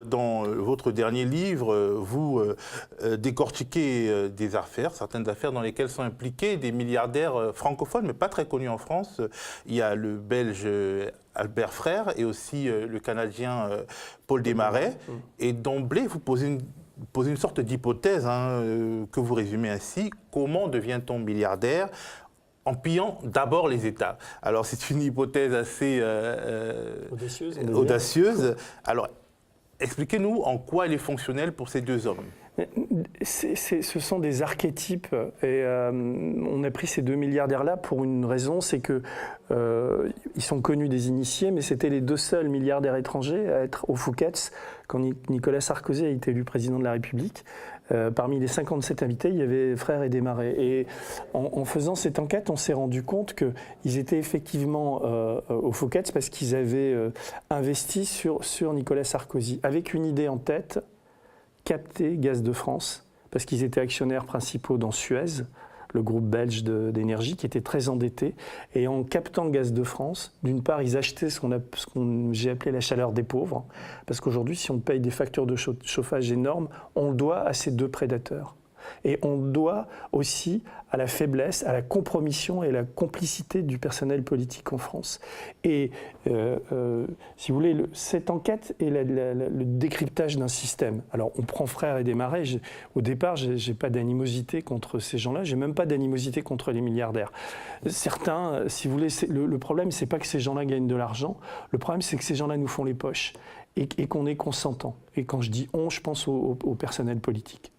Dans votre dernier livre, vous décortiquez des affaires, certaines affaires dans lesquelles sont impliqués des milliardaires francophones, mais pas très connus en France. Il y a le Belge Albert Frère et aussi le Canadien Paul Desmarais. Et d'emblée, vous posez une sorte d'hypothèse que vous résumez ainsi. Comment devient-on milliardaire ? En pillant d'abord les États. Alors c'est une hypothèse assez audacieuse. Alors expliquez-nous en quoi elle est fonctionnelle pour ces deux hommes. Ce sont des archétypes et on a pris ces deux milliardaires-là pour une raison, c'est que ils sont connus des initiés, mais c'était les deux seuls milliardaires étrangers à être au Fouquet's quand Nicolas Sarkozy a été élu président de la République. Parmi les 57 invités, il y avait Frère et Desmarais. Et en faisant cette enquête, on s'est rendu compte qu'ils étaient effectivement au Fouquet's parce qu'ils avaient investi sur Nicolas Sarkozy, avec une idée en tête: capter Gaz de France, parce qu'ils étaient actionnaires principaux dans Suez, le groupe belge d'énergie, qui était très endetté. Et en captant Gaz de France, d'une part, ils achetaient ce que j'ai appelé la chaleur des pauvres, parce qu'aujourd'hui, si on paye des factures de chauffage énormes, on le doit à ces deux prédateurs. Et on doit aussi à la faiblesse, à la compromission et à la complicité du personnel politique en France. Et si vous voulez, cette enquête est le décryptage d'un système. Alors on prend Frère et Desmarais. Au départ, je n'ai pas d'animosité contre ces gens-là, je n'ai même pas d'animosité contre les milliardaires. Certains, si vous voulez, le problème, ce n'est pas que ces gens-là gagnent de l'argent, le problème, c'est que ces gens-là nous font les poches et qu'on est consentant. Et quand je dis on, je pense au personnel politique.